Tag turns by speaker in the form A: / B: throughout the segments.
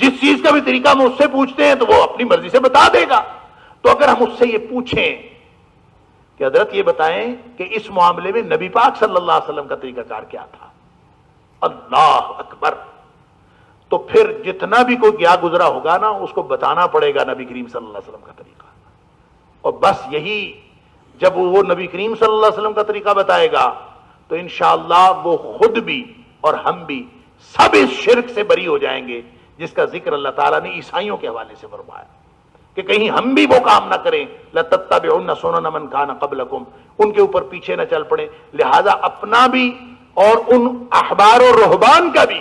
A: جس چیز کا بھی طریقہ ہم اس سے پوچھتے ہیں تو وہ اپنی مرضی سے بتا دے گا. تو اگر ہم اس سے یہ پوچھیں کہ حضرت یہ بتائیں کہ اس معاملے میں نبی پاک صلی اللہ علیہ وسلم کا طریقہ کار کیا تھا, اللہ اکبر, تو پھر جتنا بھی کوئی گیا گزرا ہوگا نا اس کو بتانا پڑے گا نبی کریم صلی اللہ علیہ وسلم کا طریقہ. اور بس یہی جب وہ نبی کریم صلی اللہ علیہ وسلم کا طریقہ بتائے گا تو انشاءاللہ وہ خود بھی اور ہم بھی سب اس شرک سے بری ہو جائیں گے جس کا ذکر اللہ تعالیٰ نے عیسائیوں کے حوالے سے فرمایا کہ کہیں ہم بھی وہ کام نہ کریں, لَتَتَّبِعُنَّ سُنَنَ مَنْ كَانَ قَبْلَكُمْ, ان کے اوپر پیچھے نہ چل پڑیں. لہذا اپنا بھی اور ان احبار و رہبان کا بھی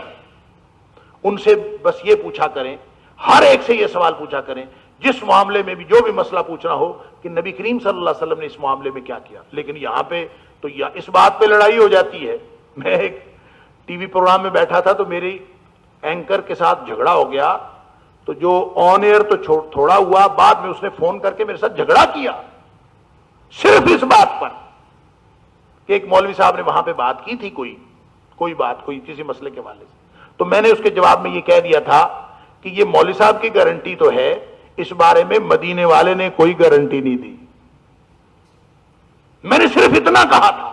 A: ان سے بس یہ پوچھا کریں, ہر ایک سے یہ سوال پوچھا کریں جس معاملے میں بھی جو بھی مسئلہ پوچھنا ہو کہ نبی کریم صلی اللہ علیہ وسلم نے اس معاملے میں کیا کیا. لیکن یہاں پہ تو اس بات پہ لڑائی ہو جاتی ہے. میں ایک ٹی وی پروگرام میں بیٹھا تھا تو میری اینکر کے ساتھ جھگڑا ہو گیا, تو جو آن ایئر تو تھوڑا ہوا, بعد میں اس نے فون کر کے میرے ساتھ جھگڑا کیا صرف اس بات پر کہ ایک مولوی صاحب نے وہاں پہ بات کی تھی کوئی بات کسی مسئلے کے حوالے سے. تو میں نے اس کے جواب میں یہ کہہ دیا تھا کہ یہ مولوی صاحب کی گارنٹی تو ہے, اس بارے میں مدینے والے نے کوئی گارنٹی نہیں دی. میں نے صرف اتنا کہا تھا.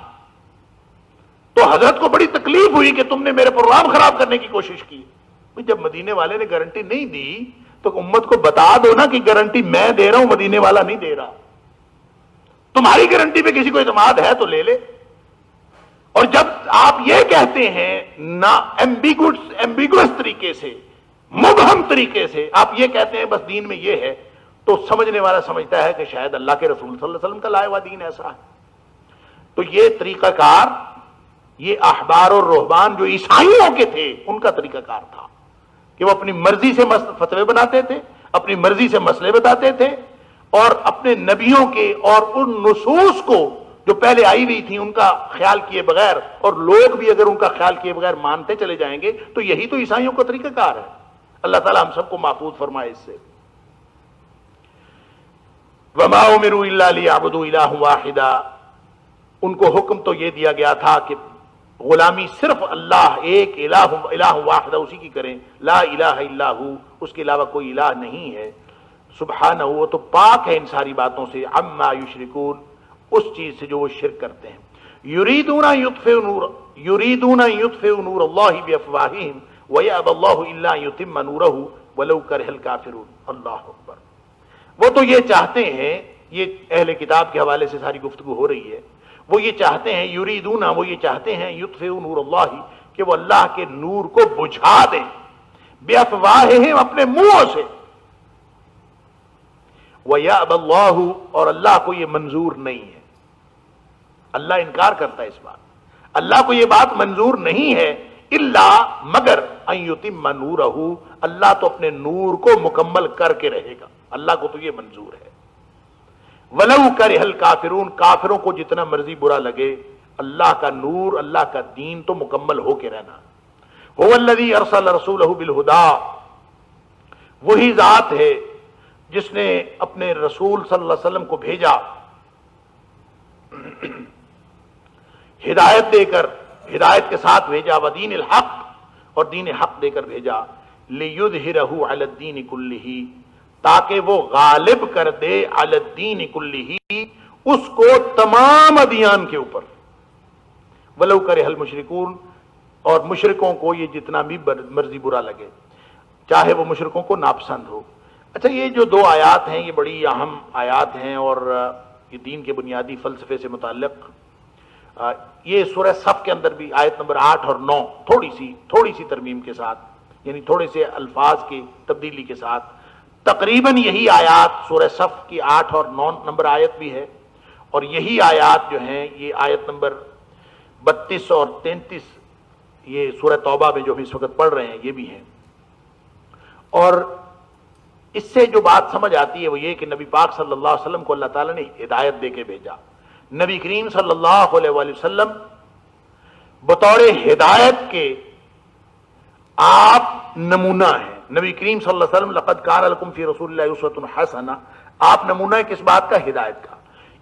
A: تو حضرت کو بڑی تکلیف ہوئی کہ تم نے میرے پروگرام خراب کرنے کی کوشش کی. جب مدینے والے نے گارنٹی نہیں دی تو امت کو بتا دو نا کہ گارنٹی میں دے رہا ہوں, مدینے والا نہیں دے رہا. تمہاری گارنٹی پہ کسی کو اعتماد ہے تو لے لے. اور جب آپ یہ کہتے ہیں نا ایمبیگوس طریقے سے, مبہم طریقے سے آپ یہ کہتے ہیں بس دین میں یہ ہے, تو سمجھنے والا سمجھتا ہے کہ شاید اللہ کے رسول صلی اللہ علیہ وسلم کا لائے ہوا دین ایسا ہے. تو یہ طریقہ کار, یہ احبار اور رہبان جو عیسائیوں کے تھے ان کا طریقہ کار تھا کہ وہ اپنی مرضی سے فتوے بناتے تھے, اپنی مرضی سے مسئلے بتاتے تھے, اور اپنے نبیوں کے اور ان نصوص کو جو پہلے آئی ہوئی تھی ان کا خیال کیے بغیر, اور لوگ بھی اگر ان کا خیال کیے بغیر مانتے چلے جائیں گے تو یہی تو عیسائیوں کا طریقہ کار ہے. اللہ تعالیٰ ہم سب کو محفوظ فرمائے اس سے. وَمَا أُمِرُوا إِلَّا لِيَعْبُدُوا إِلَٰهًا وَاحِدًا, ان کو حکم تو یہ دیا گیا تھا کہ غلامی صرف اللہ ایک الہ واحد اسی کی کریں, لا الہ الا ہو, اس کے علاوہ کوئی الہ نہیں ہے. سبحانہ, وہ تو پاک ہے ان ساری باتوں سے, عما یشرکون, اس چیز سے جو وہ شرک کرتے ہیں. یریدون ان یطفئوا نور اللہ بافواہہم ویأبی اللہ الا ان یتم نورہ ولو کرہ الکافرون. اللہ اکبر. وہ تو یہ چاہتے ہیں, یہ اہل کتاب کے حوالے سے ساری گفتگو ہو رہی ہے, وہ یہ چاہتے ہیں یریدون, وہ یہ چاہتے ہیں یطفئوا نور اللہ, کہ وہ اللہ کے نور کو بجھا دیں, بافواہہم, اپنے منہوں سے, وَيَأْبَى اللَّهُ, اور اللہ کو یہ منظور نہیں ہے. اللہ انکار کرتا ہے اس بات, اللہ کو یہ بات منظور نہیں ہے, الا مگر ان یتم نورہ, اللہ تو اپنے نور کو مکمل کر کے رہے گا, اللہ کو تو یہ منظور ہے. وَلَوْ كَرِهَ الْكَافِرُونَ, کافروں کو جتنا مرضی برا لگے, اللہ کا نور, اللہ کا دین تو مکمل ہو کے رہنا. هُوَ الَّذِي أَرْسَلَ رَسُولَهُ بِالْهُدَىٰ, وہی ذات ہے جس نے اپنے رسول صلی اللہ علیہ وسلم کو بھیجا ہدایت دے کر, ہدایت کے ساتھ بھیجا, ودین الحق, اور دین حق دے کر بھیجا, لِيُظْهِرَهُ عَلَى الدِّينِ كُلِّهِ, تاکہ وہ غالب کر دے علی الدین کلہ, اس کو تمام ادیان کے اوپر. ولو کرہ المشرکون, اور مشرکوں کو یہ جتنا بھی مرضی برا لگے, چاہے وہ مشرکوں کو ناپسند ہو. اچھا, یہ جو دو آیات ہیں یہ بڑی اہم آیات ہیں, اور یہ دین کے بنیادی فلسفے سے متعلق. یہ سورہ صف کے اندر بھی آیت نمبر 8 اور 9 تھوڑی سی ترمیم کے ساتھ, یعنی تھوڑے سے الفاظ کی تبدیلی کے ساتھ, تقریباً یہی آیات سورہ صف کی 8 اور 9 نمبر آیت بھی ہے, اور یہی آیات جو ہیں یہ آیت نمبر 32 اور 33 یہ سورہ توبہ میں جو ہم اس وقت پڑھ رہے ہیں یہ بھی ہیں. اور اس سے جو بات سمجھ آتی ہے وہ یہ کہ نبی پاک صلی اللہ علیہ وسلم کو اللہ تعالیٰ نے ہدایت دے کے بھیجا. نبی کریم صلی اللہ علیہ وآلہ وسلم بطور ہدایت کے آپ نمونہ ہیں. نبی کریم صلی اللہ علیہ وسلم لقد کان لکم فی رسول اللہ اسوۃ حسنہ, آپ نمونہ کس بات کا؟ ہدایت کا.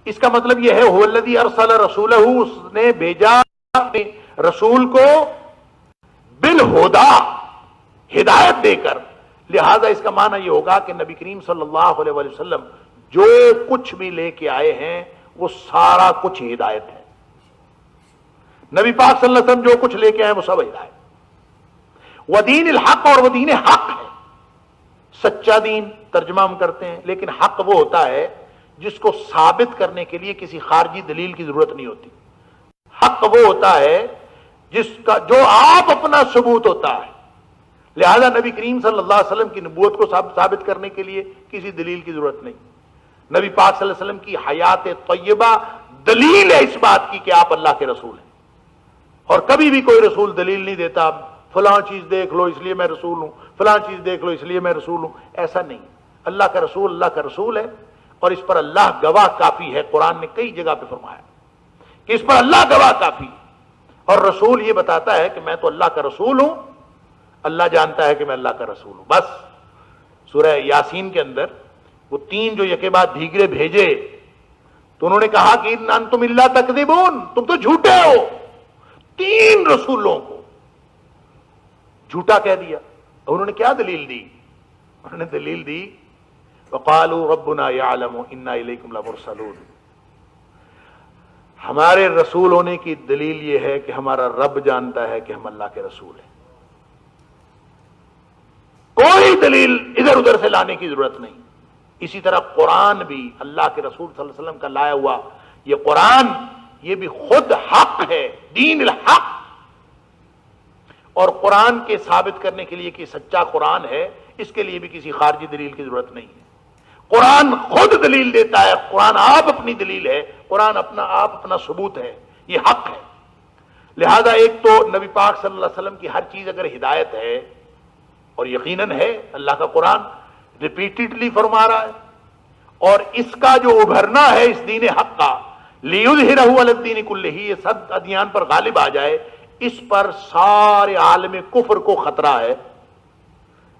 A: اس کا مطلب یہ ہے هو الذی ارسل رسولہ, اس نے بھیجا رسول کو بالہدیٰ, ہدایت دے کر, لہذا اس کا معنی یہ ہوگا کہ نبی کریم صلی اللہ علیہ وسلم جو کچھ بھی لے کے آئے ہیں وہ سارا کچھ ہدایت ہے. نبی پاک صلی اللہ علیہ وسلم جو کچھ لے کے آئے وہ سب ہدایت. ودین الحق، اور وہ دین حق ہے. سچا دین ترجمہ ہم کرتے ہیں، لیکن حق وہ ہوتا ہے جس کو ثابت کرنے کے لیے کسی خارجی دلیل کی ضرورت نہیں ہوتی. حق وہ ہوتا ہے جس کا جو آپ اپنا ثبوت ہوتا ہے. لہذا نبی کریم صلی اللہ علیہ وسلم کی نبوت کو ثابت کرنے کے لیے کسی دلیل کی ضرورت نہیں. نبی پاک صلی اللہ علیہ وسلم کی حیات طیبہ دلیل ہے اس بات کی کہ آپ اللہ کے رسول ہیں. اور کبھی بھی کوئی رسول دلیل نہیں دیتا فلاں چیز دیکھ لو اس لیے میں رسول ہوں، فلاں چیز دیکھ لو اس لیے میں رسول ہوں. ایسا نہیں. اللہ کا رسول ہے، اور اس پر اللہ گواہ کافی ہے. قرآن نے کئی جگہ پہ فرمایا کہ اس پر اللہ گواہ کافی ہے. اور رسول یہ بتاتا ہے کہ میں تو اللہ کا رسول ہوں، اللہ جانتا ہے کہ میں اللہ کا رسول ہوں. بس سورہ یاسین کے اندر وہ تین جو یکے بعد دیگرے بھیجے تو انہوں نے کہا کہ ان انتم الا تکذبون، تم تو جھوٹے ہو. تین رسولوں کو جھوٹا کہہ دیا. انہوں نے کیا دلیل دی؟ انہوں نے دلیل دی وقالوا ربنا يعلم انا الیکم لمرسلون. ہمارے رسول ہونے کی دلیل یہ ہے کہ ہمارا رب جانتا ہے کہ ہم اللہ کے رسول ہیں. کوئی دلیل ادھر ادھر سے لانے کی ضرورت نہیں. اسی طرح قرآن بھی اللہ کے رسول صلی اللہ علیہ وسلم کا لایا ہوا یہ قرآن، یہ بھی خود حق ہے، دین الحق. اور قرآن کے ثابت کرنے کے لیے کہ سچا قرآن ہے، اس کے لیے بھی کسی خارجی دلیل کی ضرورت نہیں ہے. قرآن خود دلیل دیتا ہے. قرآن آپ اپنی دلیل ہے، قرآن آپ اپنا ثبوت ہے. یہ حق ہے. لہذا ایک تو نبی پاک صلی اللہ علیہ وسلم کی ہر چیز اگر ہدایت ہے، اور یقیناً ہے، اللہ کا قرآن ریپیٹڈلی فرما رہا ہے، اور اس کا جو ابھرنا ہے اس دین حق کا لِيُظْهِرَهُ عَلَى الدِّينِ كُلِّهِ، یہ سب ادیان پر غالب آ جائے، اس پر سارے عالم کفر کو خطرہ ہے.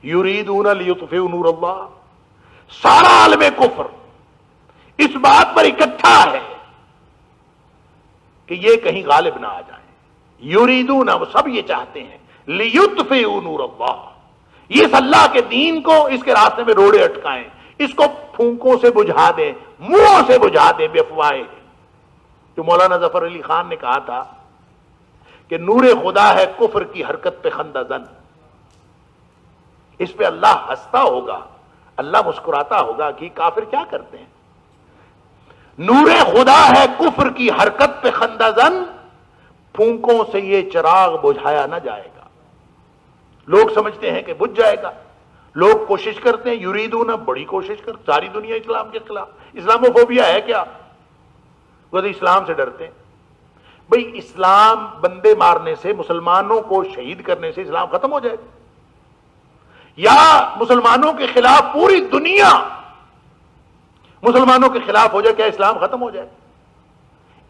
A: یریدون لیطفئوا نور اللہ، سارا عالم کفر اس بات پر اکٹھا ہے کہ یہ کہیں غالب نہ آ جائیں. یریدون، وہ سب یہ چاہتے ہیں، لیطفئوا نور اللہ، یہ اس اللہ کے دین کو اس کے راستے میں روڑے اٹکائیں، اس کو پھونکوں سے بجھا دیں، منہوں سے بجھا دیں بے افواہ. جو مولانا ظفر علی خان نے کہا تھا کہ نور خدا ہے کفر کی حرکت پہ خندہ زن. اس پہ اللہ ہنستا ہوگا، اللہ مسکراتا ہوگا کہ کافر کیا کرتے ہیں. نور خدا ہے کفر کی حرکت پہ خندہ زن، پھونکوں سے یہ چراغ بجھایا نہ جائے گا. لوگ سمجھتے ہیں کہ بجھ جائے گا، لوگ کوشش کرتے ہیں، یریدون، بڑی کوشش کر، ساری دنیا اسلام کے خلاف. اسلاموفوبیا ہے کیا؟ وہ اسلام سے ڈرتے ہیں. بھئی اسلام بندے مارنے سے، مسلمانوں کو شہید کرنے سے اسلام ختم ہو جائے گا؟ یا مسلمانوں کے خلاف پوری دنیا مسلمانوں کے خلاف ہو جائے، کیا اسلام ختم ہو جائے؟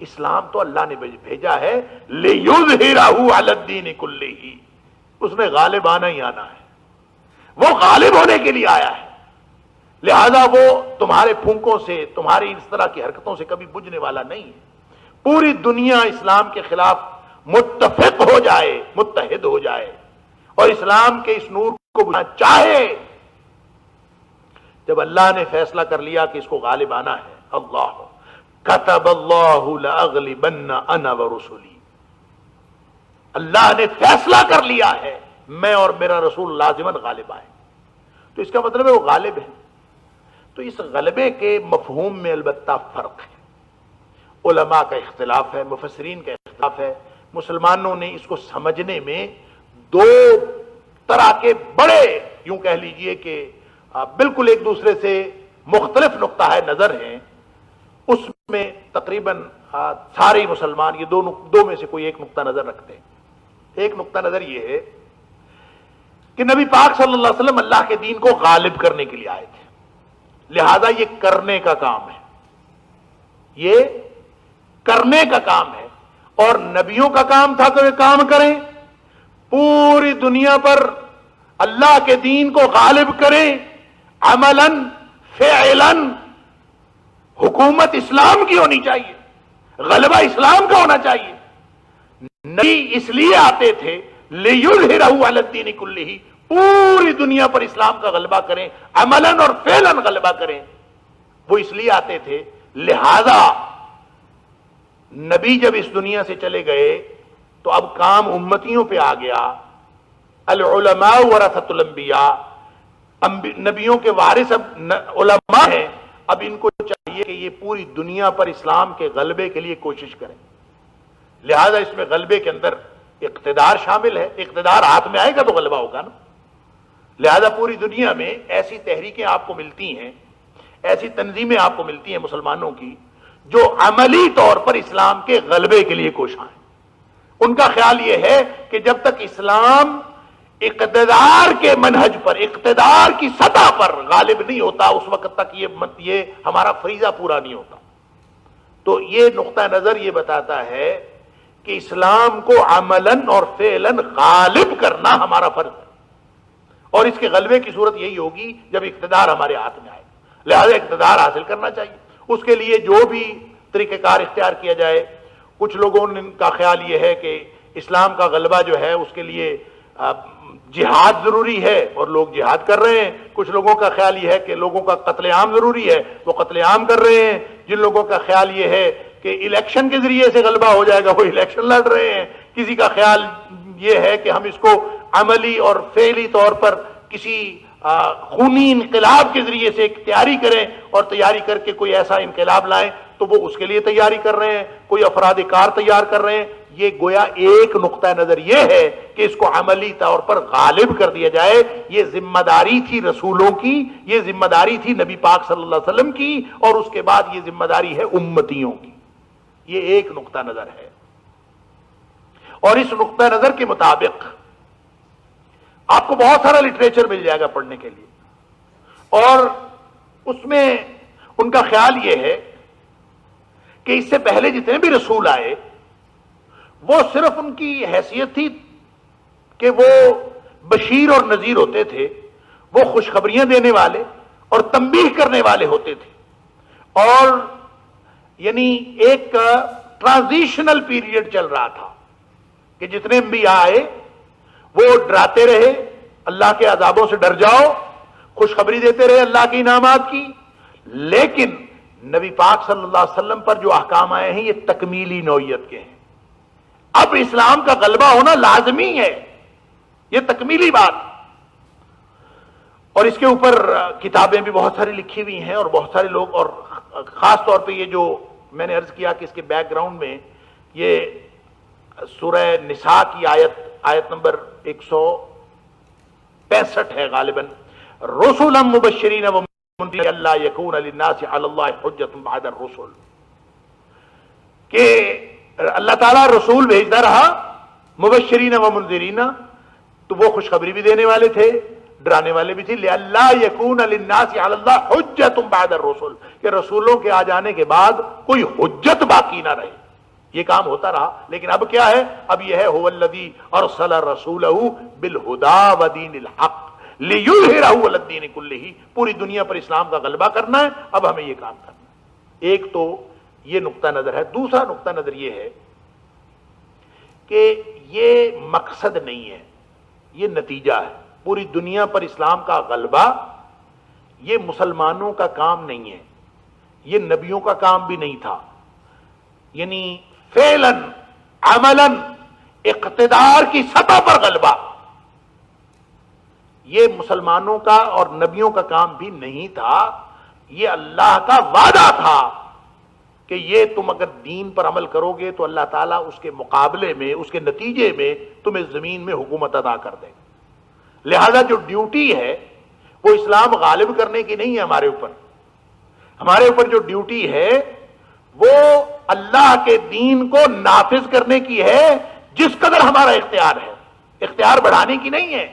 A: اسلام تو اللہ نے بھیجا ہے لِيُظْهِرَهُ عَلَى الدِّينِ كُلِّهِ، اس میں غالب آنا ہی آنا ہے. وہ غالب ہونے کے لیے آیا ہے. لہذا وہ تمہارے پھونکوں سے، تمہاری اس طرح کی حرکتوں سے کبھی بجھنے والا نہیں ہے. پوری دنیا اسلام کے خلاف متفق ہو جائے، متحد ہو جائے، اور اسلام کے اس نور کو بجھانا چاہے. جب اللہ نے فیصلہ کر لیا کہ اس کو غالب آنا ہے، اللہ کتب اللہ لأغلبن انا ورسلی، اللہ نے فیصلہ کر لیا ہے میں اور میرا رسول لازماً غالب آئے. تو اس کا مطلب ہے وہ غالب ہے. تو اس غلبے کے مفہوم میں البتہ فرق ہے، علماء کا اختلاف ہے، مفسرین کا اختلاف ہے. مسلمانوں نے اس کو سمجھنے میں دو طرح کے بڑے، یوں کہہ لیجئے کہ بالکل ایک دوسرے سے مختلف نقطہ نظر ہیں. اس میں تقریباً سارے مسلمان یہ دو میں سے کوئی ایک نقطہ نظر رکھتے ہیں. ایک نقطہ نظر یہ ہے کہ نبی پاک صلی اللہ علیہ وسلم اللہ کے دین کو غالب کرنے کے لیے آئے تھے، لہذا یہ کرنے کا کام ہے، یہ کرنے کا کام ہے. اور نبیوں کا کام تھا کہ وہ کام کریں، پوری دنیا پر اللہ کے دین کو غالب کریں، عملاً فعلاً. حکومت اسلام کی ہونی چاہیے، غلبہ اسلام کا ہونا چاہیے. نبی اس لیے آتے تھے لِيُظْهِرَهُ عَلَى الدِّينِ كُلِّهِ، پوری دنیا پر اسلام کا غلبہ کریں، عملاً اور فعلاً غلبہ کریں، وہ اس لیے آتے تھے. لہذا نبی جب اس دنیا سے چلے گئے تو اب کام امتیوں پہ آ گیا. العلماء ورثۃ الانبیاء، نبیوں کے وارث اب علماء ہیں. اب ان کو چاہیے کہ یہ پوری دنیا پر اسلام کے غلبے کے لیے کوشش کریں. لہذا اس میں غلبے کے اندر اقتدار شامل ہے. اقتدار ہاتھ میں آئے گا تو غلبہ ہوگا نا. لہذا پوری دنیا میں ایسی تحریکیں آپ کو ملتی ہیں، ایسی تنظیمیں آپ کو ملتی ہیں مسلمانوں کی جو عملی طور پر اسلام کے غلبے کے لیے کوشاں ہیں. ان کا خیال یہ ہے کہ جب تک اسلام اقتدار کے منہج پر، اقتدار کی سطح پر غالب نہیں ہوتا، اس وقت تک یہ ہمارا فریضہ پورا نہیں ہوتا. تو یہ نقطہ نظر یہ بتاتا ہے کہ اسلام کو عملاً اور فعلاً غالب کرنا ہمارا فرض ہے، اور اس کے غلبے کی صورت یہی ہوگی جب اقتدار ہمارے ہاتھ میں آئے. لہذا اقتدار حاصل کرنا چاہیے. اس کے لیے جو بھی طریقہ کار اختیار کیا جائے. کچھ لوگوں کا خیال یہ ہے کہ اسلام کا غلبہ جو ہے اس کے لیے جہاد ضروری ہے اور لوگ جہاد کر رہے ہیں. کچھ لوگوں کا خیال یہ ہے کہ لوگوں کا قتل عام ضروری ہے، وہ قتل عام کر رہے ہیں. جن لوگوں کا خیال یہ ہے کہ الیکشن کے ذریعے سے غلبہ ہو جائے گا، وہ الیکشن لڑ رہے ہیں. کسی کا خیال یہ ہے کہ ہم اس کو عملی اور فعلی طور پر کسی خونی انقلاب کے ذریعے سے ایک تیاری کریں اور تیاری کر کے کوئی ایسا انقلاب لائیں، تو وہ اس کے لیے تیاری کر رہے ہیں. کوئی افراد کار تیار کر رہے ہیں. یہ گویا ایک نقطہ نظر یہ ہے کہ اس کو عملی طور پر غالب کر دیا جائے. یہ ذمہ داری تھی رسولوں کی، یہ ذمہ داری تھی نبی پاک صلی اللہ علیہ وسلم کی، اور اس کے بعد یہ ذمہ داری ہے امتیوں کی. یہ ایک نقطہ نظر ہے. اور اس نقطہ نظر کے مطابق آپ کو بہت سارا لٹریچر مل جائے گا پڑھنے کے لیے، اور اس میں ان کا خیال یہ ہے کہ اس سے پہلے جتنے بھی رسول آئے وہ صرف ان کی حیثیت تھی کہ وہ بشیر اور نذیر ہوتے تھے، وہ خوشخبریاں دینے والے اور تنبیہ کرنے والے ہوتے تھے. اور یعنی ایک ٹرانزیشنل پیریڈ چل رہا تھا کہ جتنے انبیاء آئے وہ ڈراتے رہے، اللہ کے عذابوں سے ڈر جاؤ، خوشخبری دیتے رہے اللہ کے انعامات کی. لیکن نبی پاک صلی اللہ علیہ وسلم پر جو احکام آئے ہیں یہ تکمیلی نوعیت کے ہیں. اب اسلام کا غلبہ ہونا لازمی ہے، یہ تکمیلی بات. اور اس کے اوپر کتابیں بھی بہت ساری لکھی ہوئی ہیں اور بہت سارے لوگ، اور خاص طور پہ یہ جو میں نے عرض کیا کہ اس کے بیک گراؤنڈ میں یہ سورہ نساء کی آیت نمبر 165 ہے غالباً، رسولا مبشرین ومنذرین اللہ یکون للناس علی اللہ حجۃ بعد الرسل، کہ اللہ تعالیٰ رسول بھیجتا رہا مبشرین ومنذرین، تو وہ خوشخبری بھی دینے والے تھے، ڈرانے والے بھی تھے. لئلا یکون للناس علی اللہ حجۃ بعد الرسل، کہ رسولوں کے آ جانے کے بعد کوئی حجت باقی نہ رہے. یہ کام ہوتا رہا. لیکن اب کیا ہے؟ اب یہ ہے هو الذی ارسل رسولہ بالہدی ودین الحق لیظہرہ علی الدین کلہ، پوری دنیا پر اسلام کا غلبہ کرنا ہے. اب ہمیں یہ کام کرنا ہے. ایک تو یہ نقطہ نظر ہے. دوسرا نقطہ نظر یہ ہے کہ یہ مقصد نہیں ہے، یہ نتیجہ ہے. پوری دنیا پر اسلام کا غلبہ یہ مسلمانوں کا کام نہیں ہے، یہ نبیوں کا کام بھی نہیں تھا. یعنی فعلاً عملاً اقتدار کی سطح پر غلبہ یہ مسلمانوں کا اور نبیوں کا کام بھی نہیں تھا. یہ اللہ کا وعدہ تھا کہ یہ تم اگر دین پر عمل کرو گے تو اللہ تعالیٰ اس کے مقابلے میں، اس کے نتیجے میں تمہیں زمین میں حکومت ادا کر دے گا. لہذا جو ڈیوٹی ہے وہ اسلام غالب کرنے کی نہیں ہے ہمارے اوپر. ہمارے اوپر جو ڈیوٹی ہے وہ اللہ کے دین کو نافذ کرنے کی ہے. جس قدر ہمارا اختیار ہے، اختیار بڑھانے کی نہیں ہے.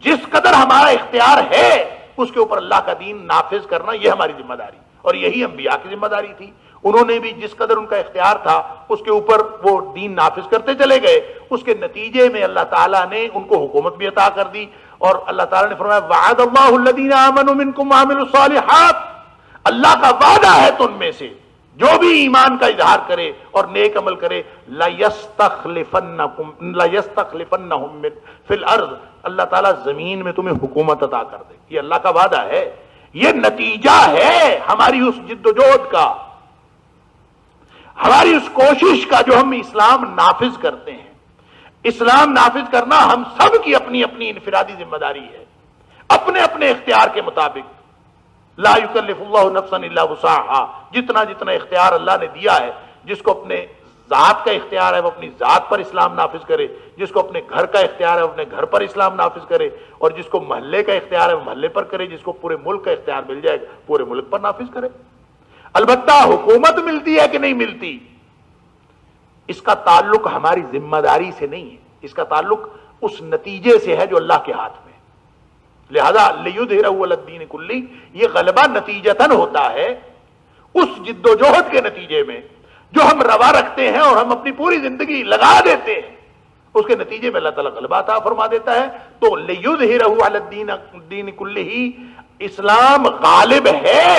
A: جس قدر ہمارا اختیار ہے اس کے اوپر اللہ کا دین نافذ کرنا، یہ ہماری ذمہ داری، اور یہی انبیاء کی ذمہ داری تھی. انہوں نے بھی جس قدر ان کا اختیار تھا اس کے اوپر وہ دین نافذ کرتے چلے گئے. اس کے نتیجے میں اللہ تعالیٰ نے ان کو حکومت بھی عطا کر دی. اور اللہ تعالیٰ نے فرمایا وعد اللہ الذین آمنوا منکم وعملوا الصالحات، اللہ کا وعدہ ہے تم میں سے جو بھی ایمان کا اظہار کرے اور نیک عمل کرے لَيَسْتَخْلِفَنَّهُمْ فِي الْأَرْضِ، اللہ تعالیٰ زمین میں تمہیں حکومت عطا کر دے. یہ اللہ کا وعدہ ہے، یہ نتیجہ ہے ہماری اس جد و جہد کا، ہماری اس کوشش کا جو ہم اسلام نافذ کرتے ہیں. اسلام نافذ کرنا ہم سب کی اپنی اپنی انفرادی ذمہ داری ہے، اپنے اپنے اختیار کے مطابق. لا یکلف اللہ نفسا الا وسعها، جتنا جتنا اختیار اللہ نے دیا ہے، جس کو اپنے ذات کا اختیار ہے وہ اپنی ذات پر اسلام نافذ کرے، جس کو اپنے گھر کا اختیار ہے وہ اپنے گھر پر اسلام نافذ کرے، اور جس کو محلے کا اختیار ہے وہ محلے پر کرے، جس کو پورے ملک کا اختیار مل جائے گا پورے ملک پر نافذ کرے. البتہ حکومت ملتی ہے کہ نہیں ملتی، اس کا تعلق ہماری ذمہ داری سے نہیں ہے، اس کا تعلق اس نتیجے سے ہے جو اللہ کے ہاتھ میں. لہذا لِيُظْهِرَهُ عَلَى الدِّينِ كُلِّهِ، یہ غلبہ نتیجتاً ہوتا ہے اس جد و جہد کے نتیجے میں جو ہم روا رکھتے ہیں اور ہم اپنی پوری زندگی لگا دیتے ہیں، اس کے نتیجے میں اللہ تعالیٰ غلبہ عطا فرما دیتا ہے. تو لِيُظْهِرَهُ عَلَى الدِّينِ كُلِّهِ، اسلام غالب ہے،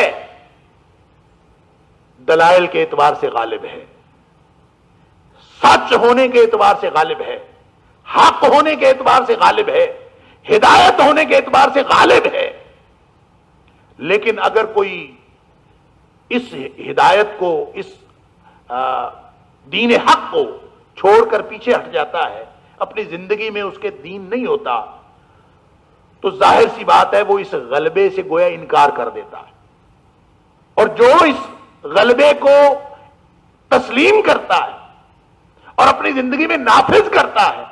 A: دلائل کے اعتبار سے غالب ہے، سچ ہونے کے اعتبار سے غالب ہے، حق ہونے کے اعتبار سے غالب ہے، ہدایت ہونے کے اعتبار سے غالب ہے. لیکن اگر کوئی اس ہدایت کو، اس دین حق کو چھوڑ کر پیچھے ہٹ جاتا ہے، اپنی زندگی میں اس کے دین نہیں ہوتا، تو ظاہر سی بات ہے وہ اس غلبے سے گویا انکار کر دیتا ہے. اور جو اس غلبے کو تسلیم کرتا ہے اور اپنی زندگی میں نافذ کرتا ہے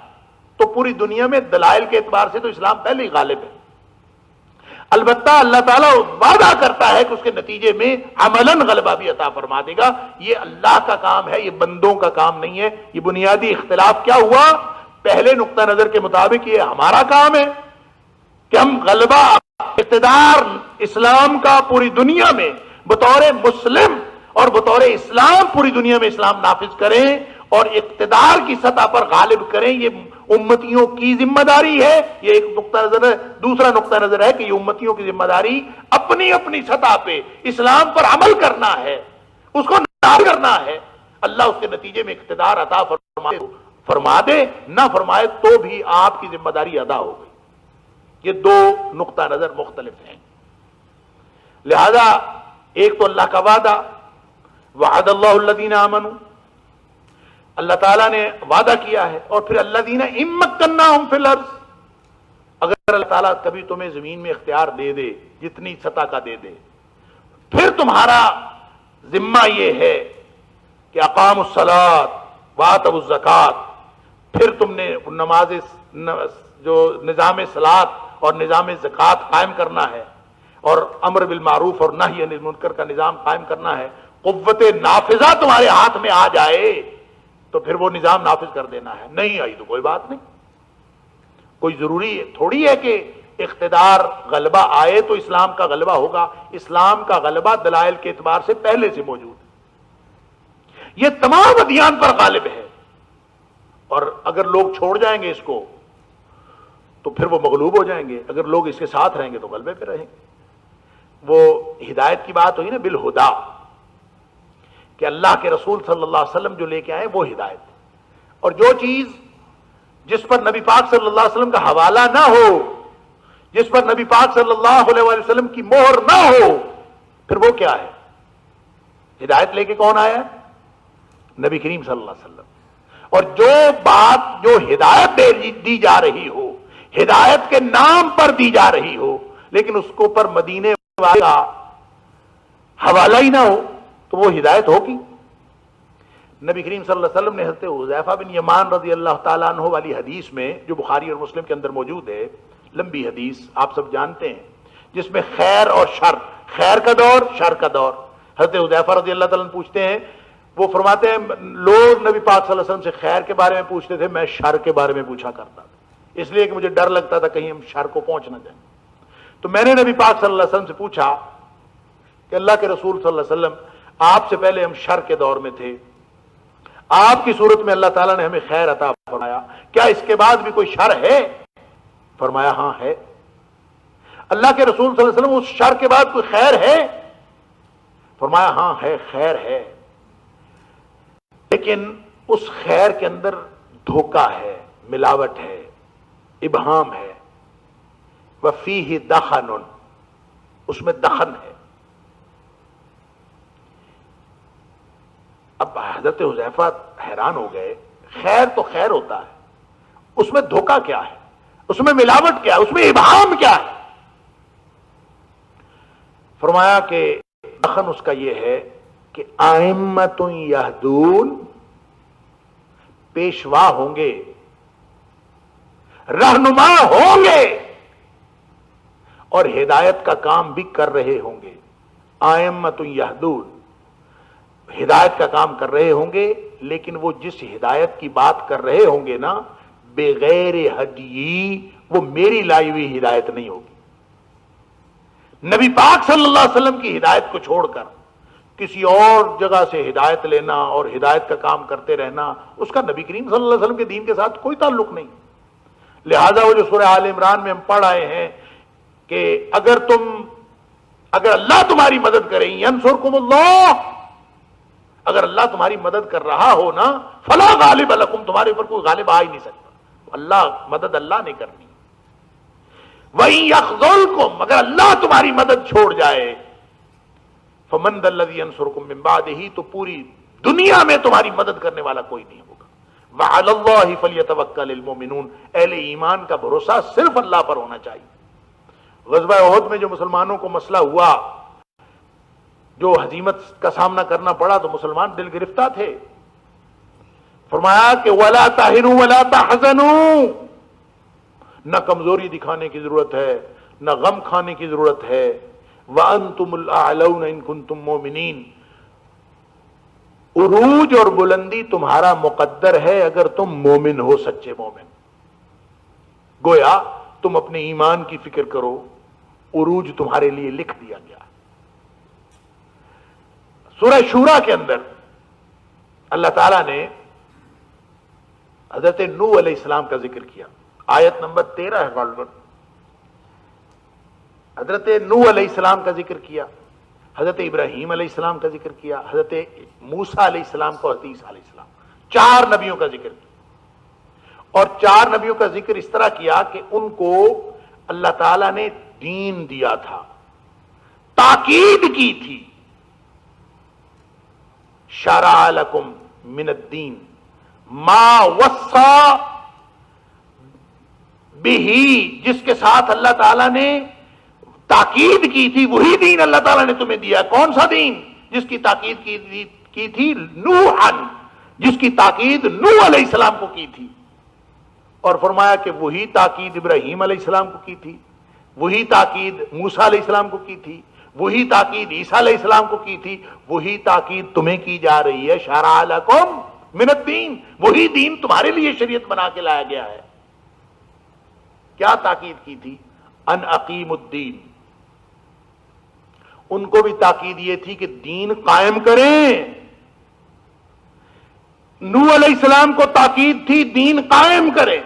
A: تو پوری دنیا میں دلائل کے اعتبار سے تو اسلام پہلے ہی غالب ہے. البتہ اللہ تعالیٰ وعدہ کرتا ہے کہ اس کے نتیجے میں عملاً غلبہ بھی عطا فرما دے گا. یہ اللہ کا کام ہے، یہ بندوں کا کام نہیں ہے. یہ بنیادی اختلاف کیا ہوا؟ پہلے نقطہ نظر کے مطابق یہ ہمارا کام ہے کہ ہم غلبہ، اقتدار اسلام کا پوری دنیا میں بطور مسلم اور بطور اسلام پوری دنیا میں اسلام نافذ کریں اور اقتدار کی سطح پر غالب کریں. یہ امتیوں کی ذمہ داری ہے. یہ ایک نقطہ نظر ہے. دوسرا نقطہ نظر ہے کہ یہ امتیوں کی ذمہ داری اپنی اپنی سطح پہ اسلام پر عمل کرنا ہے، اس کو نافذ کرنا ہے. اللہ اس کے نتیجے میں اقتدار عطا فرما دے، نہ فرمائے تو بھی آپ کی ذمہ داری ادا ہو گئی. یہ دو نقطہ نظر مختلف ہیں. لہذا ایک تو اللہ کا وعدہ، وعد اللہ الذین آمنوا، اللہ تعالیٰ نے وعدہ کیا ہے. اور پھر الذین ان مکناہم فی الارض، اگر اللہ تعالیٰ کبھی تمہیں زمین میں اختیار دے دے جتنی سطح کا دے دے، پھر تمہارا ذمہ یہ ہے کہ اقاموا الصلاۃ وآتوا الزکوٰۃ، پھر تم نے نماز جو نظام صلاۃ اور نظام زکوٰۃ قائم کرنا ہے اور امر بالمعروف اور نہی عن المنکر کا نظام قائم کرنا ہے. قوت نافذہ تمہارے ہاتھ میں آ جائے تو پھر وہ نظام نافذ کر دینا ہے. نہیں آئی تو کوئی بات نہیں. کوئی ضروری تھوڑی ہے کہ اقتدار غلبہ آئے تو اسلام کا غلبہ ہوگا. اسلام کا غلبہ دلائل کے اعتبار سے پہلے سے موجود ہے. یہ تمام ادیان پر غالب ہے، اور اگر لوگ چھوڑ جائیں گے اس کو تو پھر وہ مغلوب ہو جائیں گے. اگر لوگ اس کے ساتھ رہیں گے تو غلبے پہ رہیں گے. وہ ہدایت کی بات ہوئی نا، بالہدا، کہ اللہ کے رسول صلی اللہ علیہ وسلم جو لے کے آئے وہ ہدایت. اور جو چیز جس پر نبی پاک صلی اللہ علیہ وسلم کا حوالہ نہ ہو، جس پر نبی پاک صلی اللہ علیہ وسلم کی مہر نہ ہو، پھر وہ کیا ہے؟ ہدایت لے کے کون آیا ہے؟ نبی کریم صلی اللہ علیہ وسلم. اور جو بات جو ہدایت دی جا رہی ہو، ہدایت کے نام پر دی جا رہی ہو، لیکن اس کو پر مدینے والا حوالہ ہی نہ ہو تو وہ ہدایت ہوگی؟ نبی کریم صلی اللہ علیہ وسلم نے حضرت حذیفہ بن یمان رضی اللہ تعالیٰ عنہ والی حدیث میں، جو بخاری اور مسلم کے اندر موجود ہے، لمبی حدیث آپ سب جانتے ہیں، جس میں خیر اور شر، خیر کا دور، شر کا دور، حضرت حذیفہ رضی اللہ تعالیٰ عنہ پوچھتے ہیں، وہ فرماتے ہیں لوگ نبی پاک صلی اللہ علیہ وسلم سے خیر کے بارے میں پوچھتے تھے، میں شر کے بارے میں پوچھا کرتا تھا، اس لیے کہ مجھے ڈر لگتا تھا کہیں ہم شر کو پہنچ نہ جائیں. تو میں نے نبی پاک صلی اللہ علیہ وسلم سے پوچھا کہ اللہ کے رسول صلی اللہ علیہ وسلم، آپ سے پہلے ہم شر کے دور میں تھے، آپ کی صورت میں اللہ تعالیٰ نے ہمیں خیر عطا فرمایا، کیا اس کے بعد بھی کوئی شر ہے؟ فرمایا ہاں ہے. اللہ کے رسول صلی اللہ علیہ وسلم، اس شر کے بعد کوئی خیر ہے؟ فرمایا ہاں ہے، خیر ہے، لیکن اس خیر کے اندر دھوکہ ہے، ملاوٹ ہے، ابہام ہے، وفیہ دخن، اس میں دخن ہے۔ اب حضرت حذیفہ حیران ہو گئے، خیر تو خیر ہوتا ہے، اس میں دھوکہ کیا ہے، اس میں ملاوٹ کیا ہے، اس میں ابہام کیا ہے؟ فرمایا کہ دخن اس کا یہ ہے کہ ائمۃ یہدون، پیشوا ہوں گے، رہنما ہوں گے، اور ہدایت کا کام بھی کر رہے ہوں گے۔ ائمۃ یہدون، ہدایت کا کام کر رہے ہوں گے، لیکن وہ جس ہدایت کی بات کر رہے ہوں گے نا، بغیر ہدی، وہ میری لائی ہوئی ہدایت نہیں ہوگی۔ نبی پاک صلی اللہ علیہ وسلم کی ہدایت کو چھوڑ کر کسی اور جگہ سے ہدایت لینا اور ہدایت کا کام کرتے رہنا، اس کا نبی کریم صلی اللہ علیہ وسلم کے دین کے ساتھ کوئی تعلق نہیں۔ لہذا وہ جو سورہ آل عمران میں ہم پڑھ آئے ہیں کہ اگر اللہ تمہاری مدد کرے، ینصرکم اللہ، اگر اللہ تمہاری مدد کر رہا ہو نا، فلا غالب لکم، تمہارے اوپر کوئی غالب آ ہی نہیں سکتا۔ اللہ مدد اللہ نے کرنی۔ وَإِن يَخْذُلْكُمْ، اگر اللہ تمہاری مدد چھوڑ جائے، فَمَنْ ذَا الَّذِي يَنْصُرُكُم مِّن بَعْدِهِ، تو پوری دنیا میں تمہاری مدد کرنے والا کوئی نہیں ہوگا۔ وَعَلَى اللَّهِ فَلْيَتَوَكَّلِ الْمُؤْمِنُونَ، اہل ایمان کا بھروسہ صرف اللہ پر ہونا چاہیے۔ غزوہ احد میں جو مسلمانوں کو مسئلہ ہوا، جو ہزیمت کا سامنا کرنا پڑا، تو مسلمان دل گرفتہ تھے۔ فرمایا کہ وَلَا تَهِنُوا وَلَا تَحْزَنُوا، نہ کمزوری دکھانے کی ضرورت ہے، نہ غم کھانے کی ضرورت ہے۔ وَأَنْتُمُ الْأَعْلَوْنَ إِن كُنتُم مُؤْمِنِينَ، عروج اور بلندی تمہارا مقدر ہے اگر تم مومن ہو، سچے مومن۔ گویا تم اپنے ایمان کی فکر کرو، عروج تمہارے لیے لکھ دیا گیا۔ سورہ شورا کے اندر اللہ تعالیٰ نے حضرت نوح علیہ السلام کا ذکر کیا، آیت نمبر 13 ہے غالباً۔ حضرت نوح علیہ السلام کا ذکر کیا، حضرت ابراہیم علیہ السلام کا ذکر کیا، حضرت موسیٰ علیہ السلام کو، حضرت عیسیٰ علیہ السلام، 4 نبیوں کا ذکر کیا۔ اور 4 نبیوں کا ذکر اس طرح کیا کہ ان کو اللہ تعالیٰ نے دین دیا تھا، تاکید کی تھی۔ شرع لکم من الدین ما وصى بہی، جس کے ساتھ اللہ تعالیٰ نے تاکید کی تھی، وہی دین اللہ تعالیٰ نے تمہیں دیا۔ کون سا دین؟ جس کی تاکید کی تھی نوحً، جس کی تاکید نوح علیہ السلام کو کی تھی۔ اور فرمایا کہ وہی تاکید ابراہیم علیہ السلام کو کی تھی، وہی تاکید موسیٰ علیہ السلام کو کی تھی، وہی تاکید عیسیٰ علیہ السلام کو کی تھی، وہی تاکید تمہیں کی جا رہی ہے۔ شرع لکم من الدین، وہی دین تمہارے لیے شریعت بنا کے لایا گیا ہے۔ کیا تاکید کی تھی؟ ان اقیم الدین، ان کو بھی تاکید یہ تھی کہ دین قائم کریں۔ نوح علیہ السلام کو تاکید تھی دین قائم کریں،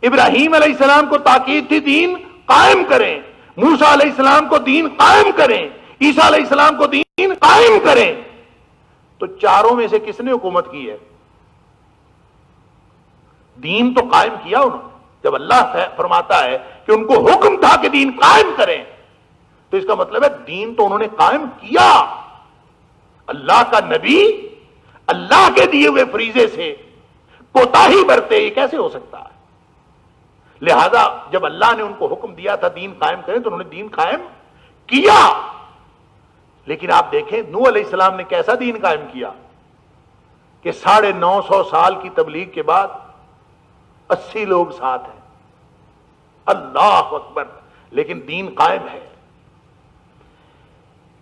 A: ابراہیم علیہ السلام کو تاکید تھی دین قائم کریں، موسیٰ علیہ السلام کو دین قائم کریں، عیسیٰ علیہ السلام کو دین قائم کریں۔ تو چاروں میں سے کس نے حکومت کی ہے؟ دین تو قائم کیا انہوں نے۔ جب اللہ فرماتا ہے کہ ان کو حکم تھا کہ دین قائم کریں، تو اس کا مطلب ہے دین تو انہوں نے قائم کیا۔ اللہ کا نبی اللہ کے دیے ہوئے فریضے سے کوتاہی برتے، یہ کیسے ہو سکتا ہے؟ لہذا جب اللہ نے ان کو حکم دیا تھا دین قائم کریں، تو انہوں نے دین قائم کیا۔ لیکن آپ دیکھیں نوح علیہ السلام نے کیسا دین قائم کیا کہ 950 سال کی تبلیغ کے بعد 80 لوگ ساتھ ہیں، اللہ اکبر، لیکن دین قائم ہے۔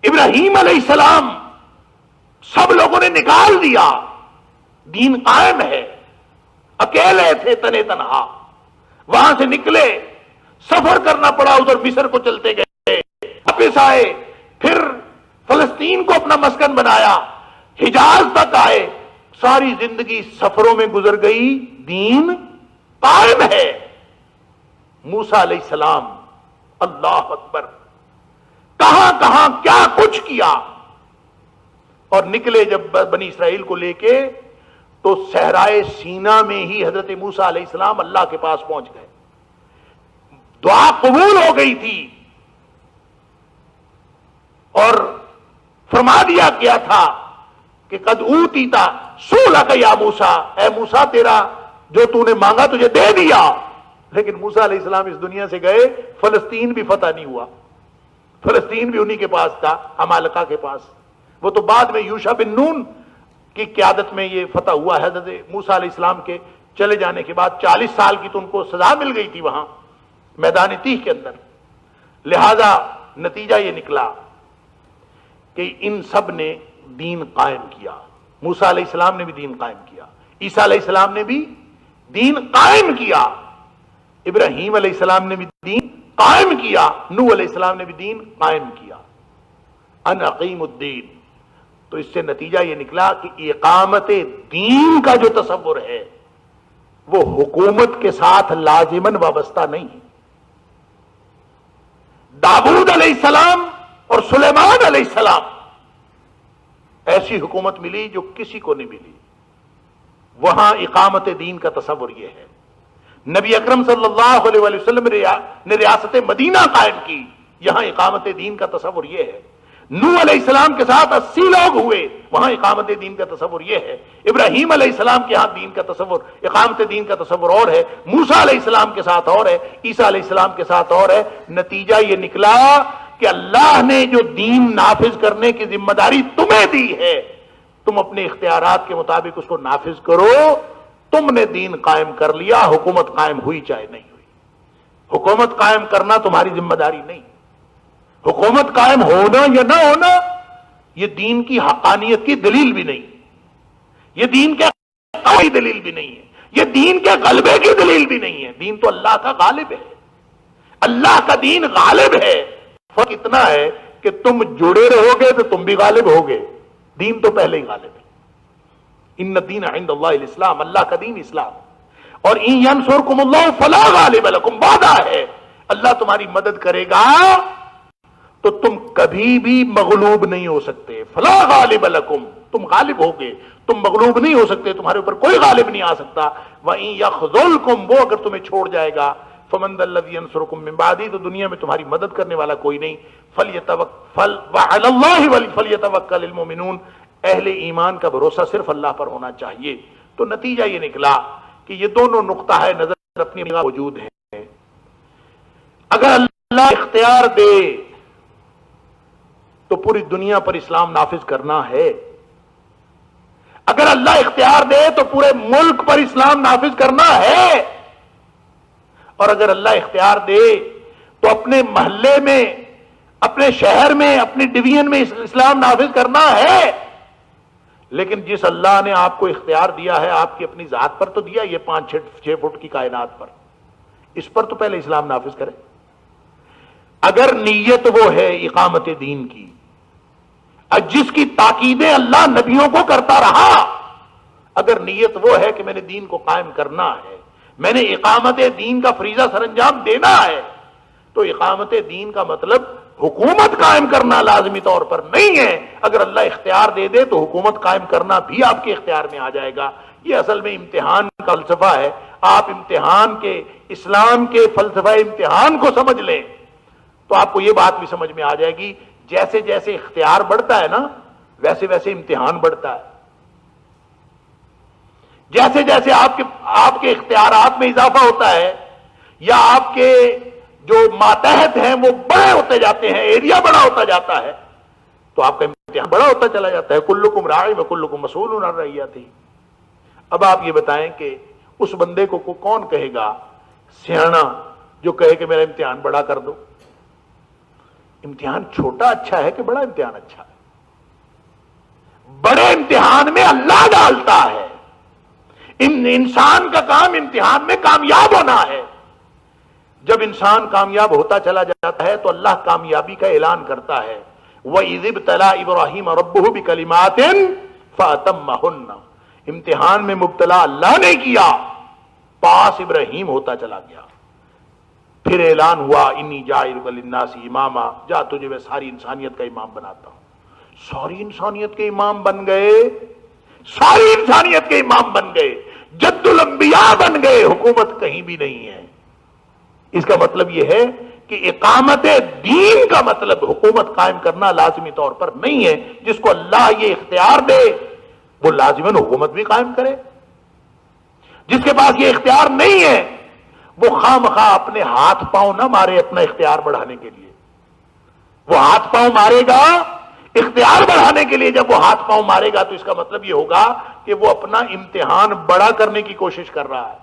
A: ابراہیم علیہ السلام سب لوگوں نے نکال دیا، دین قائم ہے، اکیلے تھے تنے تنہا، وہاں سے نکلے، سفر کرنا پڑا، ادھر مصر کو چلتے گئے، واپس آئے، پھر فلسطین کو اپنا مسکن بنایا، حجاز تک آئے، ساری زندگی سفروں میں گزر گئی، دین قائم ہے۔ موسیٰ علیہ السلام، اللہ اکبر، کہاں کہاں کیا کچھ کیا، اور نکلے جب بنی اسرائیل کو لے کے تو صحرائے سینا میں ہی حضرت موسیٰ علیہ السلام اللہ کے پاس پہنچ گئے. دعا قبول ہو گئی تھی اور فرما دیا گیا تھا کہ قد اوتیتا سؤلک یا موسیٰ، اے موسیٰ تیرا جو تو نے مانگا تجھے دے دیا. لیکن موسیٰ علیہ السلام اس دنیا سے گئے، فلسطین بھی فتح نہیں ہوا. فلسطین بھی انہی کے پاس تھا، عمالقہ کے پاس. وہ تو بعد میں یوشع بن نون کی قیادت میں یہ فتح ہوا. حضرت موسیٰ علیہ السلام کے چلے جانے کے بعد 40 سال کی تو ان کو سزا مل گئی تھی وہاں میدان تیہ کے اندر. لہذا نتیجہ یہ نکلا کہ ان سب نے دین قائم کیا. موسیٰ علیہ السلام نے بھی دین قائم کیا، عیسیٰ علیہ السلام نے بھی دین قائم کیا، ابراہیم علیہ السلام نے بھی دین قائم کیا، نوح علیہ السلام نے بھی دین قائم کیا. ان اقیم الدین. تو اس سے نتیجہ یہ نکلا کہ اقامت دین کا جو تصور ہے وہ حکومت کے ساتھ لازماً وابستہ نہیں ہے. داؤد علیہ السلام اور سلیمان علیہ السلام ایسی حکومت ملی جو کسی کو نہیں ملی. وہاں اقامت دین کا تصور یہ ہے. نبی اکرم صلی اللہ علیہ وسلم نے ریاست مدینہ قائم کی، یہاں اقامت دین کا تصور یہ ہے. نوح علیہ السلام کے ساتھ 80 لوگ ہوئے، وہاں اقامت دین کا تصور یہ ہے. ابراہیم علیہ السلام کے ہاں دین کا تصور، اقامت دین کا تصور اور ہے. موسیٰ علیہ السلام کے ساتھ اور ہے، عیسیٰ علیہ السلام کے ساتھ اور ہے. نتیجہ یہ نکلا کہ اللہ نے جو دین نافذ کرنے کی ذمہ داری تمہیں دی ہے، تم اپنے اختیارات کے مطابق اس کو نافذ کرو. تم نے دین قائم کر لیا، حکومت قائم ہوئی چاہے نہیں ہوئی. حکومت قائم کرنا تمہاری ذمہ داری نہیں. حکومت قائم ہونا یا نہ ہونا یہ دین کی حقانیت کی دلیل بھی نہیں، یہ دین کے کوئی دلیل بھی نہیں ہے، یہ دین کے غلبے کی دلیل بھی نہیں ہے. دین تو اللہ کا غالب ہے، اللہ کا دین غالب ہے. فرق اتنا ہے کہ تم جڑے رہو گے تو تم بھی غالب ہوگے. دین تو پہلے ہی غالب ہے. ان الدین عند اللہ الاسلام، اللہ کا دین اسلام. اور ان ینصرکم اللہ فلا غالب لکم، وعدہ ہے اللہ تمہاری مدد کرے گا تو تم کبھی بھی مغلوب نہیں ہو سکتے. فلا غالب لکم، تم غالب ہوگے، تم مغلوب نہیں ہو سکتے، تمہارے اوپر کوئی غالب نہیں آ سکتا. وَإِن يَخْذُلْكُمْ، وہ اگر تمہیں چھوڑ جائے گا، فَمَنْ ذَا الَّذِي يَنْصُرُكُم مِّن بَعْدِهِ، تو دنیا میں تمہاری مدد کرنے والا کوئی نہیں. وَعَلَى اللَّهِ فَلْيَتَوَكَّلِ الْمُؤْمِنُونَ، اہل ایمان کا بھروسہ صرف اللہ پر ہونا چاہیے. تو نتیجہ یہ نکلا کہ یہ دونوں نقطہ ہے نظر اپنی جگہ موجود ہیں. اگر اللہ اختیار دے تو پوری دنیا پر اسلام نافذ کرنا ہے. اگر اللہ اختیار دے تو پورے ملک پر اسلام نافذ کرنا ہے. اور اگر اللہ اختیار دے تو اپنے محلے میں، اپنے شہر میں، اپنی ڈویژن میں اسلام نافذ کرنا ہے. لیکن جس اللہ نے آپ کو اختیار دیا ہے آپ کی اپنی ذات پر تو دیا، یہ 5-6 فٹ کی کائنات پر، اس پر تو پہلے اسلام نافذ کرے. اگر نیت وہ ہے اقامت دین کی، جس کی تاکیدیں اللہ نبیوں کو کرتا رہا، اگر نیت وہ ہے کہ میں نے دین کو قائم کرنا ہے، میں نے اقامت دین کا فریضہ سر انجام دینا ہے، تو اقامت دین کا مطلب حکومت قائم کرنا لازمی طور پر نہیں ہے. اگر اللہ اختیار دے دے تو حکومت قائم کرنا بھی آپ کے اختیار میں آ جائے گا. یہ اصل میں امتحان کا فلسفہ ہے. آپ امتحان کے، اسلام کے فلسفہ امتحان کو سمجھ لیں تو آپ کو یہ بات بھی سمجھ میں آ جائے گی، جیسے جیسے اختیار بڑھتا ہے نا ویسے ویسے امتحان بڑھتا ہے. جیسے جیسے آپ کے اختیارات میں اضافہ ہوتا ہے یا آپ کے جو ماتحت ہیں وہ بڑے ہوتے جاتے ہیں، ایریا بڑا ہوتا جاتا ہے، تو آپ کا امتحان بڑا ہوتا چلا جاتا ہے. کلکم راعی وکلکم مسئول عن رعیتہ. اب آپ یہ بتائیں کہ اس بندے کو کون کہے گا سیاںا جو کہے کہ میرا امتحان بڑا کر دو؟ امتحان چھوٹا اچھا ہے کہ بڑا امتحان اچھا ہے؟ بڑے امتحان میں اللہ ڈالتا ہے. انسان کا کام امتحان میں کامیاب ہونا ہے. جب انسان کامیاب ہوتا چلا جاتا ہے تو اللہ کامیابی کا اعلان کرتا ہے. وَإِذِ ابْتَلَىٰ إِبْرَاهِيمَ رَبُّهُ بِكَلِمَاتٍ فَأَتَمَّهُنَّ، امتحان میں مبتلا اللہ نے کیا، پاس ابراہیم ہوتا چلا گیا. پھر اعلان ہوا انی جاعلک للناس اماما، جا تجھے میں ساری انسانیت کا امام بناتا ہوں. ساری انسانیت کے امام بن گئے، ساری انسانیت کے امام بن گئے، جد الانبیاء بن گئے، حکومت کہیں بھی نہیں ہے۔ اس کا مطلب یہ ہے کہ اقامت دین کا مطلب حکومت قائم کرنا لازمی طور پر نہیں ہے۔ جس کو اللہ یہ اختیار دے وہ لازماً حکومت بھی قائم کرے، جس کے پاس یہ اختیار نہیں ہے وہ خواہ مخواہ اپنے ہاتھ پاؤں نہ مارے اپنا اختیار بڑھانے کے لیے۔ وہ ہاتھ پاؤں مارے گا اختیار بڑھانے کے لیے، جب وہ ہاتھ پاؤں مارے گا تو اس کا مطلب یہ ہوگا کہ وہ اپنا امتحان بڑا کرنے کی کوشش کر رہا ہے۔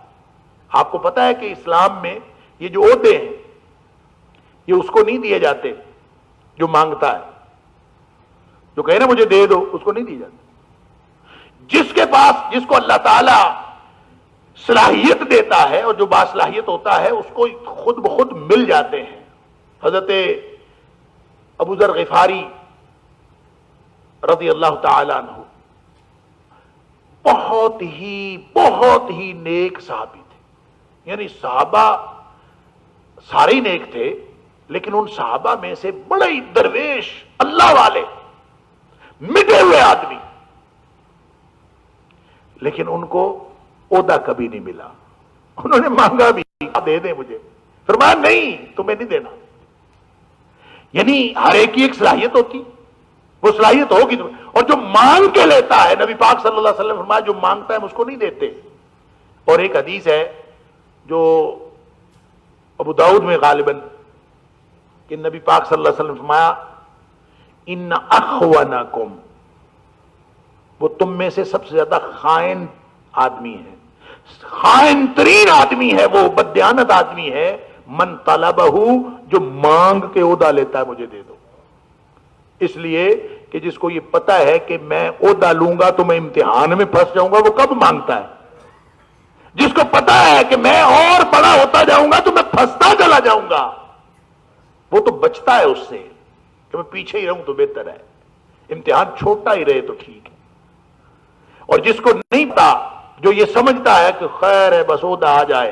A: آپ کو پتا ہے کہ اسلام میں یہ جو عہدے ہیں یہ اس کو نہیں دیے جاتے جو مانگتا ہے، جو کہے نا مجھے دے دو، اس کو نہیں دی جاتی۔ جس کے پاس، جس کو اللہ تعالی صلاحیت دیتا ہے اور جو باصلاحیت ہوتا ہے اس کو خود بخود مل جاتے ہیں۔ حضرت ابو ذر غفاری رضی اللہ تعالی عنہ بہت ہی نیک صحابی تھے، یعنی صحابہ سارے ہی نیک تھے، لیکن ان صحابہ میں سے بڑے ہی درویش اللہ والے مٹے ہوئے آدمی، لیکن ان کو عہدہ کبھی نہیں ملا۔ انہوں نے مانگا بھی دے دیں مجھے، فرمایا نہیں تمہیں نہیں دینا۔ یعنی ہر ایک کی ایک صلاحیت ہوتی، وہ صلاحیت ہوگی تو، اور جو مانگ کے لیتا ہے، نبی پاک صلی اللہ علیہ وسلم فرمایا جو مانگتا ہے ہم اس کو نہیں دیتے۔ اور ایک حدیث ہے جو ابو داؤد میں غالباً کہ نبی پاک صلی اللہ علیہ وسلم فرمایا ان اخونکم، وہ تم میں سے سب سے زیادہ خائن آدمی ہے، خائن ترین آدمی ہے، وہ بددیانت آدمی ہے، من طلبہ، جو مانگ کے عہدہ لیتا ہے مجھے دے دو۔ اس لیے کہ جس کو یہ پتا ہے کہ میں عہدہ لوں گا تو میں امتحان میں پھنس جاؤں گا، وہ کب مانگتا ہے؟ جس کو پتا ہے کہ میں اور بڑا ہوتا جاؤں گا تو میں پھنستا چلا جاؤں گا، وہ تو بچتا ہے اس سے کہ میں پیچھے ہی رہوں تو بہتر ہے، امتحان چھوٹا ہی رہے تو ٹھیک ہے۔ اور جس کو نہیں پتا، جو یہ سمجھتا ہے کہ خیر ہے بس عہدہ آ جائے،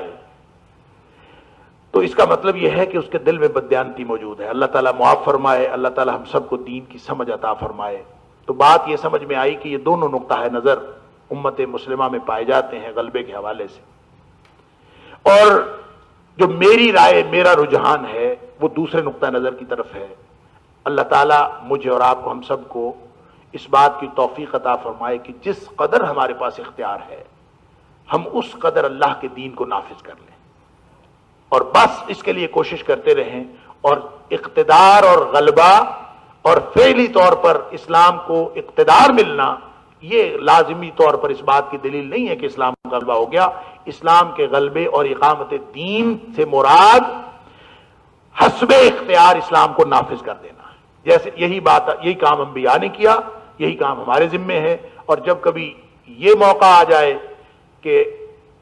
A: تو اس کا مطلب یہ ہے کہ اس کے دل میں بددیانتی موجود ہے۔ اللہ تعالیٰ معاف فرمائے، اللہ تعالیٰ ہم سب کو دین کی سمجھ عطا فرمائے۔ تو بات یہ سمجھ میں آئی کہ یہ دونوں نقطہ نظر امت مسلمہ میں پائے جاتے ہیں غلبے کے حوالے سے، اور جو میری رائے، میرا رجحان ہے وہ دوسرے نقطہ نظر کی طرف ہے۔ اللہ تعالیٰ مجھے اور آپ کو، ہم سب کو اس بات کی توفیق عطا فرمائے کہ جس قدر ہمارے پاس اختیار ہے ہم اس قدر اللہ کے دین کو نافذ کر لیں، اور بس اس کے لیے کوشش کرتے رہیں۔ اور اقتدار اور غلبہ اور فعلی طور پر اسلام کو اقتدار ملنا یہ لازمی طور پر اس بات کی دلیل نہیں ہے کہ اسلام کا غلبہ ہو گیا۔ اسلام کے غلبے اور اقامت دین سے مراد حسب اختیار اسلام کو نافذ کر دینا ہے۔ جیسے یہی کام انبیاء نے کیا، یہی کام ہمارے ذمے ہے، اور جب کبھی یہ موقع آ جائے کہ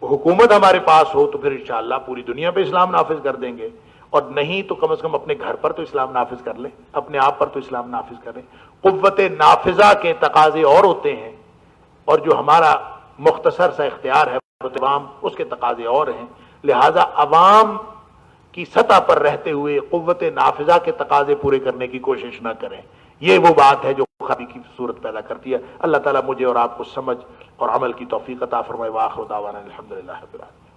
A: حکومت ہمارے پاس ہو تو پھر انشاءاللہ پوری دنیا پہ اسلام نافذ کر دیں گے، اور نہیں تو کم از کم اپنے گھر پر تو اسلام نافذ کر لیں، اپنے آپ پر تو اسلام نافذ کریں۔ قوت نافذہ کے تقاضے اور ہوتے ہیں، اور جو ہمارا مختصر سا اختیار ہے عوام، اس کے تقاضے اور ہیں۔ لہذا عوام کی سطح پر رہتے ہوئے قوت نافذہ کے تقاضے پورے کرنے کی کوشش نہ کریں، یہ وہ بات ہے جو خرابی کی صورت پیدا کرتی ہے۔ اللہ تعالیٰ مجھے اور آپ کو سمجھ اور عمل کی توفیق عطا فرمائے۔ وآخر دعوانا الحمدللہ رب العالمین۔